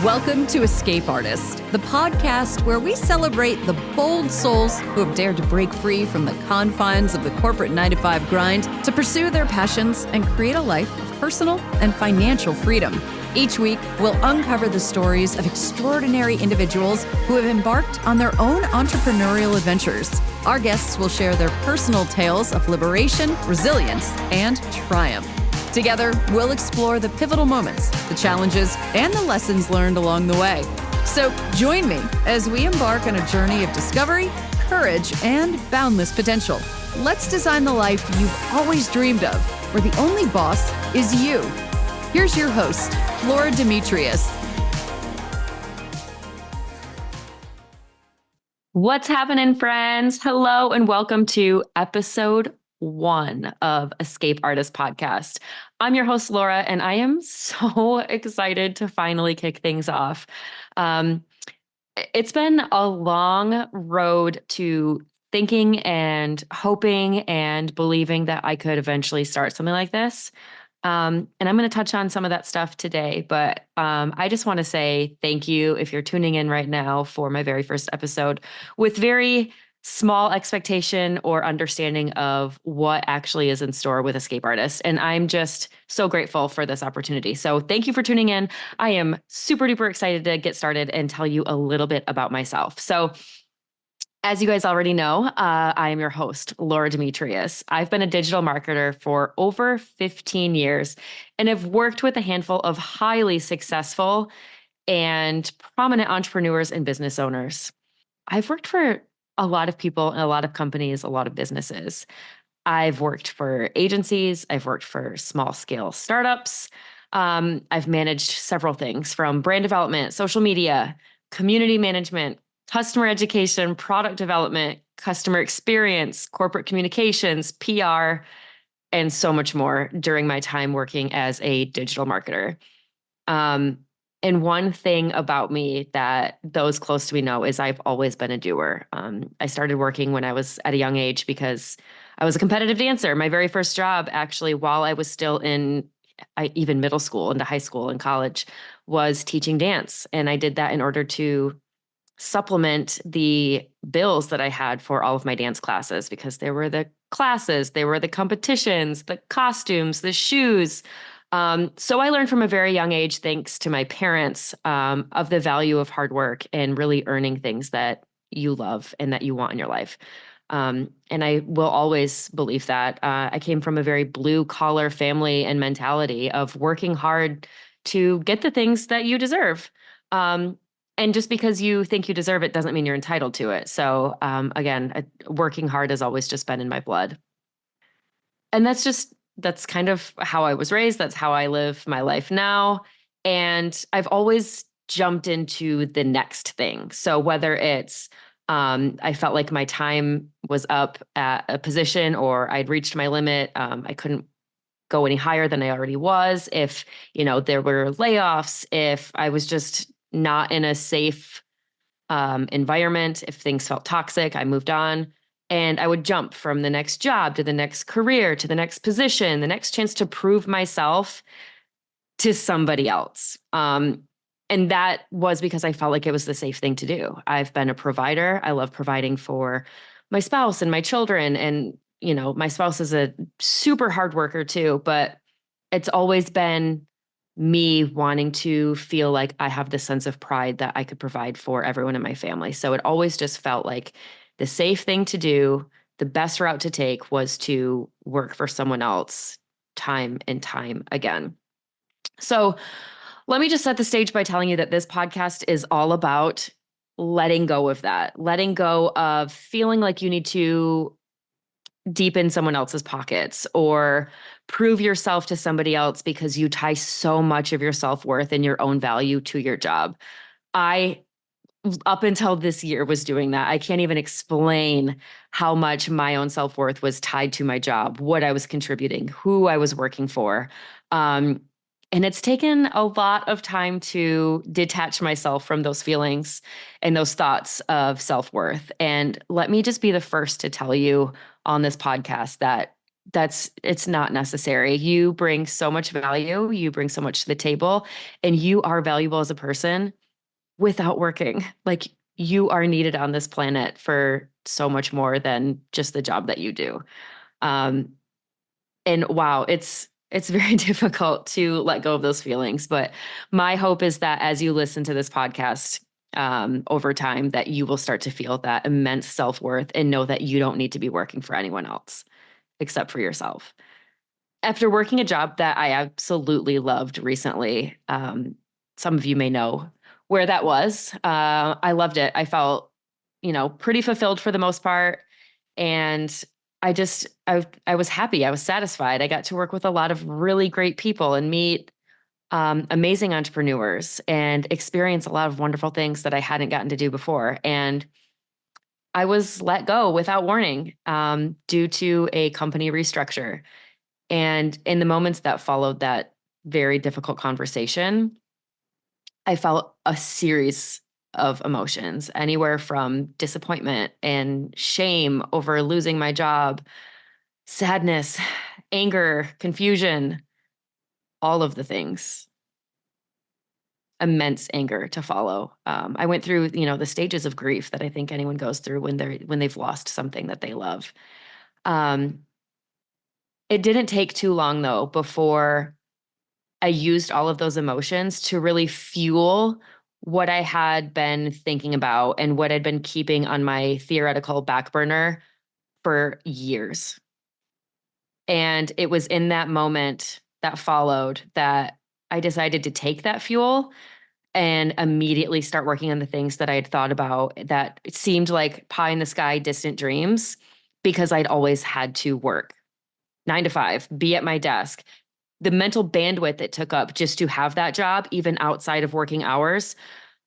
Welcome to Escape Artist, the podcast where we celebrate the bold souls who have dared to break free from the confines of the corporate 9-to-5 grind to pursue their passions and create a life of personal and financial freedom. Each week, we'll uncover the stories of extraordinary individuals who have embarked on their own entrepreneurial adventures. Our guests will share their personal tales of liberation, resilience, and triumph. Together, we'll explore the pivotal moments, the challenges, and the lessons learned along the way. So join me as we embark on a journey of discovery, courage, and boundless potential. Let's design the life you've always dreamed of, where the only boss is you. Here's your host, Demetrious. What's happening, friends? Hello, and welcome to episode 1 of Escape Artist Podcast. I'm your host, Laura, and I am so excited to finally kick things off. It's been a long road to thinking and hoping and believing that I could eventually start something like this. And I'm going to touch on some of that stuff today, but I just want to say thank you if you're tuning in right now for my very first episode with very small expectation or understanding of what actually is in store with Escape Artist. And I'm just so grateful for this opportunity. So thank you for tuning in. I am super duper excited to get started and tell you a little bit about myself. So as you guys already know, I am your host, Laura Demetrious. I've been a digital marketer for over 15 years and have worked with a handful of highly successful and prominent entrepreneurs and business owners. I've worked for a lot of people and a lot of companies, a lot of businesses. I've worked for agencies. I've worked for small scale startups. I've managed several things from brand development, social media, community management, customer education, product development, customer experience, corporate communications, PR, and so much more during my time working as a digital marketer. And one thing about me that those close to me know is I've always been a doer. I started working when I was at a young age because I was a competitive dancer. My very first job, actually, while I was still in even middle school, into high school and college, was teaching dance. And I did that in order to supplement the bills that I had for all of my dance classes, because there were the classes, there were the competitions, the costumes, the shoes. So I learned from a very young age, thanks to my parents, of the value of hard work and really earning things that you love and that you want in your life. And I will always believe that. I came from a very blue collar family and mentality of working hard to get the things that you deserve. And just because you think you deserve it doesn't mean you're entitled to it. So again, working hard has always just been in my blood. And that's kind of how I was raised. That's how I live my life now. And I've always jumped into the next thing. So whether it's I felt like my time was up at a position or I'd reached my limit, I couldn't go any higher than I already was. If, there were layoffs, if I was just not in a safe environment, if things felt toxic, I moved on. And I would jump from the next job to the next career, to the next position, the next chance to prove myself to somebody else. And that was because I felt like it was the safe thing to do. I've been a provider. I love providing for my spouse and my children. And, my spouse is a super hard worker too, but it's always been me wanting to feel like I have this sense of pride that I could provide for everyone in my family. So it always just felt like the safe thing to do, the best route to take was to work for someone else time and time again. So let me just set the stage by telling you that this podcast is all about letting go of that, letting go of feeling like you need to deepen someone else's pockets or prove yourself to somebody else because you tie so much of your self-worth and your own value to your job. Up until this year was doing that. I can't even explain how much my own self-worth was tied to my job, what I was contributing, who I was working for. And it's taken a lot of time to detach myself from those feelings and those thoughts of self-worth. And let me just be the first to tell you on this podcast that it's not necessary. You bring so much value, you bring so much to the table, and you are valuable as a person without working. Like, you are needed on this planet for so much more than just the job that you do. Um, and wow, it's very difficult to let go of those feelings. But my hope is that as you listen to this podcast, over time, that you will start to feel that immense self-worth and know that you don't need to be working for anyone else except for yourself. After working a job that I absolutely loved recently, some of you may know where that was. I loved it. I felt, pretty fulfilled for the most part. And I was happy. I was satisfied. I got to work with a lot of really great people and meet amazing entrepreneurs and experience a lot of wonderful things that I hadn't gotten to do before. And I was let go without warning due to a company restructure. And in the moments that followed that very difficult conversation, I felt a series of emotions, anywhere from disappointment and shame over losing my job, sadness, anger, confusion, all of the things. Immense anger to follow. I went through, the stages of grief that I think anyone goes through when they've lost something that they love. Um, it didn't take too long though before I used all of those emotions to really fuel what I had been thinking about and what I'd been keeping on my theoretical back burner for years. And it was in that moment that followed that I decided to take that fuel and immediately start working on the things that I had thought about that it seemed like pie in the sky, distant dreams, because I'd always had to work 9 to 5, be at my desk. The mental bandwidth it took up just to have that job, even outside of working hours,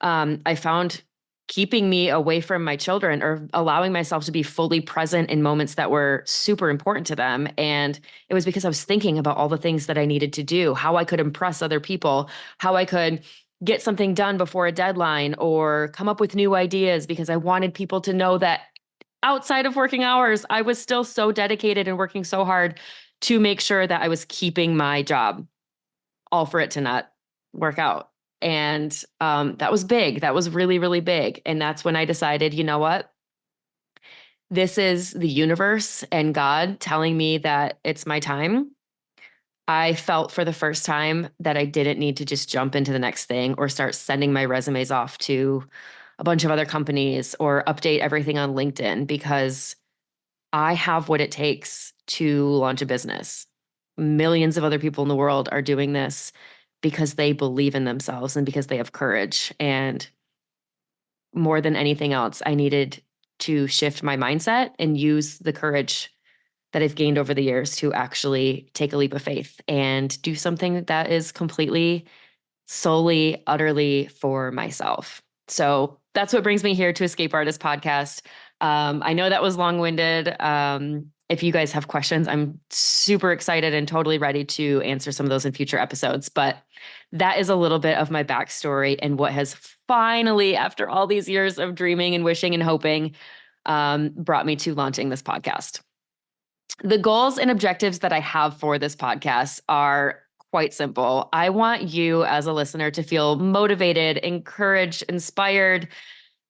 I found keeping me away from my children or allowing myself to be fully present in moments that were super important to them. And it was because I was thinking about all the things that I needed to do, how I could impress other people, how I could get something done before a deadline or come up with new ideas, because I wanted people to know that outside of working hours, I was still so dedicated and working so hard to make sure that I was keeping my job, all for it to not work out. And that was big. That was really, really big. And that's when I decided, you know what? This is the universe and God telling me that it's my time. I felt for the first time that I didn't need to just jump into the next thing or start sending my resumes off to a bunch of other companies or update everything on LinkedIn, because I have what it takes to launch a business. Millions of other people in the world are doing this because they believe in themselves and because they have courage. And more than anything else, I needed to shift my mindset and use the courage that I've gained over the years to actually take a leap of faith and do something that is completely, solely, utterly for myself. So that's what brings me here to Escape Artist Podcast. I know that was long-winded. If you guys have questions, I'm super excited and totally ready to answer some of those in future episodes. But that is a little bit of my backstory and what has finally, after all these years of dreaming and wishing and hoping, brought me to launching this podcast. The goals and objectives that I have for this podcast are quite simple. I want you as a listener to feel motivated, encouraged, inspired,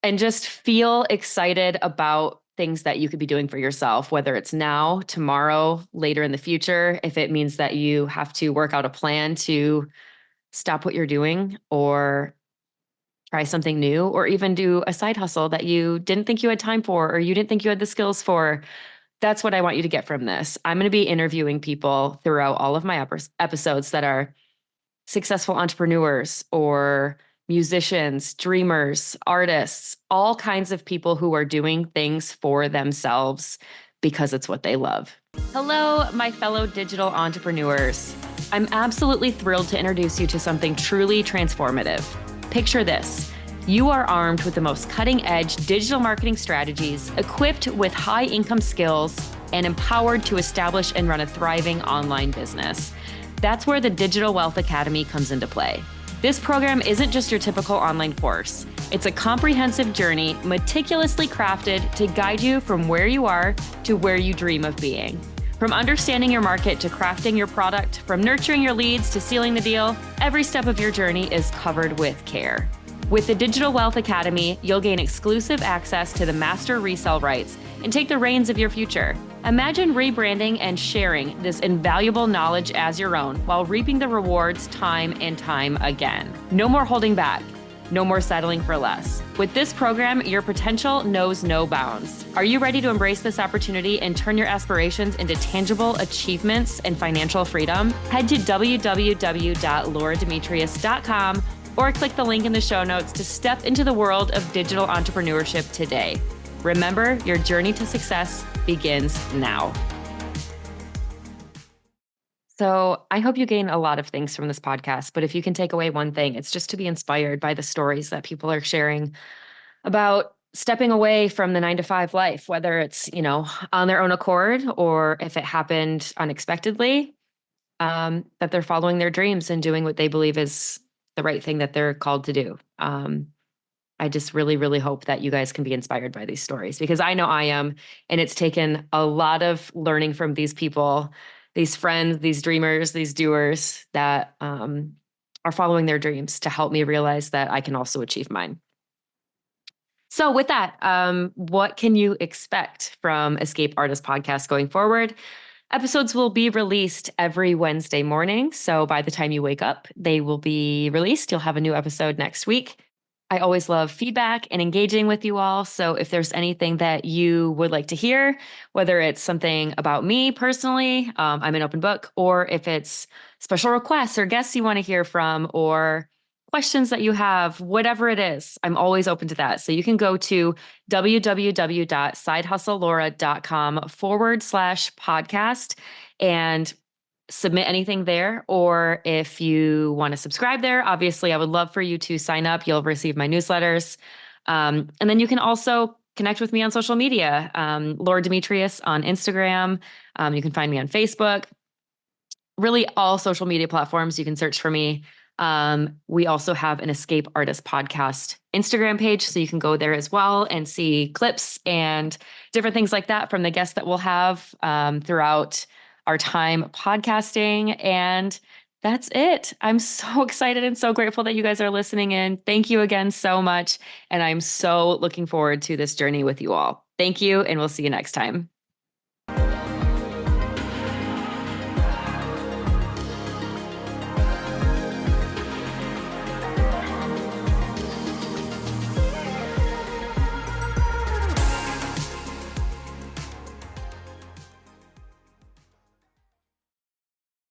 and just feel excited about things that you could be doing for yourself, whether it's now, tomorrow, later in the future. If it means that you have to work out a plan to stop what you're doing or try something new, or even do a side hustle that you didn't think you had time for, or you didn't think you had the skills for. That's what I want you to get from this. I'm going to be interviewing people throughout all of my episodes that are successful entrepreneurs or musicians, dreamers, artists, all kinds of people who are doing things for themselves because it's what they love. Hello, my fellow digital entrepreneurs. I'm absolutely thrilled to introduce you to something truly transformative. Picture this. You are armed with the most cutting-edge digital marketing strategies, equipped with high-income skills, and empowered to establish and run a thriving online business. That's where the Digital Wealth Academy comes into play. This program isn't just your typical online course. It's a comprehensive journey meticulously crafted to guide you from where you are to where you dream of being. From understanding your market to crafting your product, from nurturing your leads to sealing the deal, every step of your journey is covered with care. With the Digital Wealth Academy, you'll gain exclusive access to the master resale rights and take the reins of your future. Imagine rebranding and sharing this invaluable knowledge as your own while reaping the rewards time and time again. No more holding back. No more settling for less. With this program, your potential knows no bounds. Are you ready to embrace this opportunity and turn your aspirations into tangible achievements and financial freedom? Head to www.laurademetrious.com or click the link in the show notes to step into the world of digital entrepreneurship today. Remember, your journey to success begins now. So I hope you gain a lot of things from this podcast, but if you can take away one thing, it's just to be inspired by the stories that people are sharing about stepping away from the 9-to-5 life, whether it's, on their own accord or if it happened unexpectedly, that they're following their dreams and doing what they believe is the right thing that they're called to do. I just really, really hope that you guys can be inspired by these stories because I know I am, and it's taken a lot of learning from these people, these friends, these dreamers, these doers that are following their dreams to help me realize that I can also achieve mine. So with that, what can you expect from Escape Artist Podcast going forward? Episodes will be released every Wednesday morning. So by the time you wake up, they will be released. You'll have a new episode next week. I always love feedback and engaging with you all. So if there's anything that you would like to hear, whether it's something about me personally, I'm an open book, or if it's special requests or guests you want to hear from, or questions that you have, whatever it is, I'm always open to that. So you can go to www.sidehustlelaura.com/podcast and submit anything there. Or if you want to subscribe there, obviously I would love for you to sign up. You'll receive my newsletters. And then you can also connect with me on social media. Laura Demetrious on Instagram. You can find me on Facebook. Really all social media platforms, you can search for me. We also have an Escape Artist Podcast Instagram page, so you can go there as well and see clips and different things like that from the guests that we'll have throughout our time podcasting. And that's it. I'm so excited and so grateful that you guys are listening in. Thank you again so much. And I'm so looking forward to this journey with you all. Thank you, and we'll see you next time.